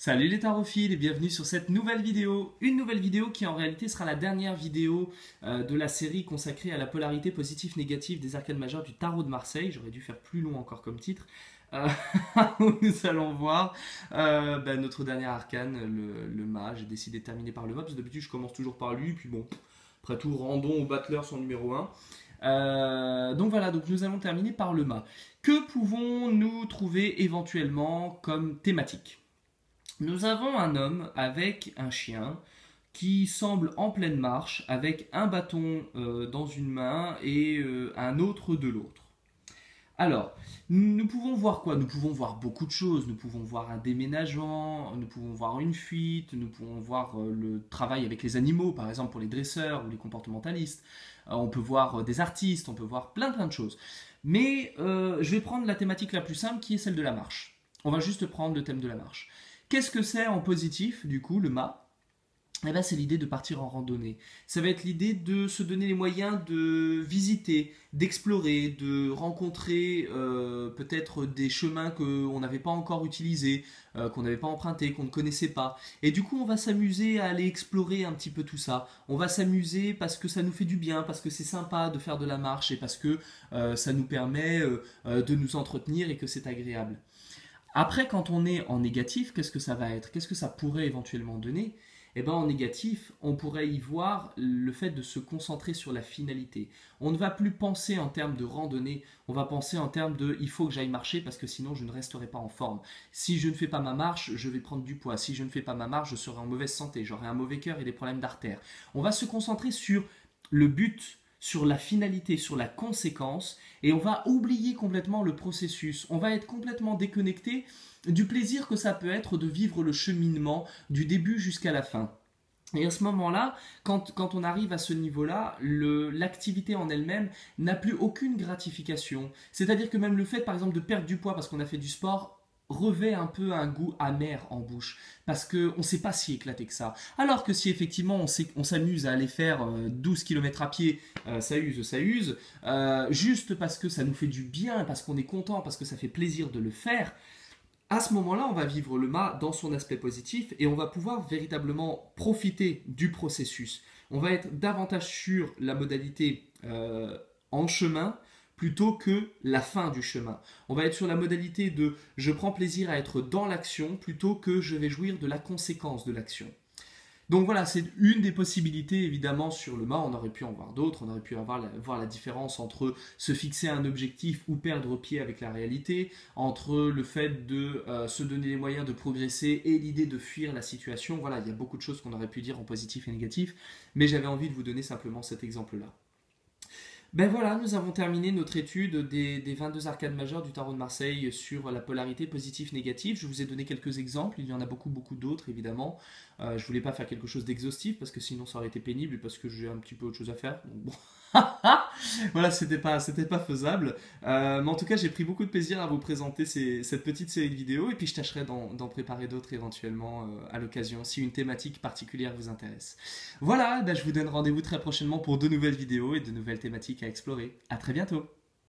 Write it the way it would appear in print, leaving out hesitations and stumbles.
Salut les tarophiles et bienvenue sur cette nouvelle vidéo. Une nouvelle vidéo qui en réalité sera la dernière vidéo de la série consacrée à la polarité positive-négative des arcanes majeures du tarot de Marseille. J'aurais dû faire plus long encore comme titre. Euh, où nous allons voir notre dernier arcane, le mât. J'ai décidé de terminer par le mât parce que d'habitude je commence toujours par lui. Puis bon, après tout, rendons au battleur son numéro 1. Donc voilà, donc nous allons terminer par le mât. Que pouvons-nous trouver éventuellement comme thématique? Nous avons un homme avec un chien qui semble en pleine marche avec un bâton dans une main et un autre de l'autre. Alors, nous pouvons voir quoi? Nous pouvons voir beaucoup de choses. Nous pouvons voir un déménagement, nous pouvons voir une fuite, nous pouvons voir le travail avec les animaux, par exemple pour les dresseurs ou les comportementalistes. On peut voir des artistes, on peut voir plein de choses. Mais je vais prendre la thématique la plus simple qui est celle de la marche. On va juste prendre le thème de la marche. Qu'est-ce que c'est en positif, du coup, le mât? Eh ben, c'est l'idée de partir en randonnée. Ça va être l'idée de se donner les moyens de visiter, d'explorer, de rencontrer peut-être des chemins qu'on n'avait pas encore utilisés, qu'on n'avait pas empruntés, qu'on ne connaissait pas. Et du coup, on va s'amuser à aller explorer un petit peu tout ça. On va s'amuser parce que ça nous fait du bien, parce que c'est sympa de faire de la marche et parce que ça nous permet de nous entretenir et que c'est agréable. Après, quand on est en négatif, qu'est-ce que ça va être? Qu'est-ce que ça pourrait éventuellement donner? Eh bien, en négatif, on pourrait y voir le fait de se concentrer sur la finalité. On ne va plus penser en termes de randonnée, on va penser en termes de il faut que j'aille marcher parce que sinon je ne resterai pas en forme. Si je ne fais pas ma marche, je vais prendre du poids. Si je ne fais pas ma marche, je serai en mauvaise santé, j'aurai un mauvais cœur et des problèmes d'artère. On va se concentrer sur le but, sur la finalité, sur la conséquence, et on va oublier complètement le processus. On va être complètement déconnecté du plaisir que ça peut être de vivre le cheminement du début jusqu'à la fin. Et à ce moment-là, quand on arrive à ce niveau-là, l'activité en elle-même n'a plus aucune gratification. C'est-à-dire que même le fait, par exemple, de perdre du poids parce qu'on a fait du sport, revêt un peu un goût amer en bouche parce qu'on ne sait pas si éclaté que ça. Alors que si effectivement on s'amuse à aller faire 12 km à pied, ça use, juste parce que ça nous fait du bien, parce qu'on est content, parce que ça fait plaisir de le faire, à ce moment-là, on va vivre le mât dans son aspect positif et on va pouvoir véritablement profiter du processus. On va être davantage sur la modalité en chemin plutôt que la fin du chemin. On va être sur la modalité de je prends plaisir à être dans l'action plutôt que je vais jouir de la conséquence de l'action. Donc voilà, c'est une des possibilités évidemment sur le mât. On aurait pu en voir d'autres, on aurait pu voir la différence entre se fixer un objectif ou perdre pied avec la réalité, entre le fait de se donner les moyens de progresser et l'idée de fuir la situation. Voilà, il y a beaucoup de choses qu'on aurait pu dire en positif et négatif, mais j'avais envie de vous donner simplement cet exemple-là. Ben voilà, nous avons terminé notre étude des 22 arcanes majeures du tarot de Marseille sur la polarité positive-négative. Je vous ai donné quelques exemples, il y en a beaucoup d'autres évidemment. Je voulais pas faire quelque chose d'exhaustif parce que sinon ça aurait été pénible et parce que j'ai un petit peu autre chose à faire. Donc bon. Voilà, c'était pas faisable. Mais en tout cas, j'ai pris beaucoup de plaisir à vous présenter cette petite série de vidéos et puis je tâcherai d'en préparer d'autres éventuellement à l'occasion si une thématique particulière vous intéresse. Voilà, ben, je vous donne rendez-vous très prochainement pour de nouvelles vidéos et de nouvelles thématiques à explorer. À très bientôt!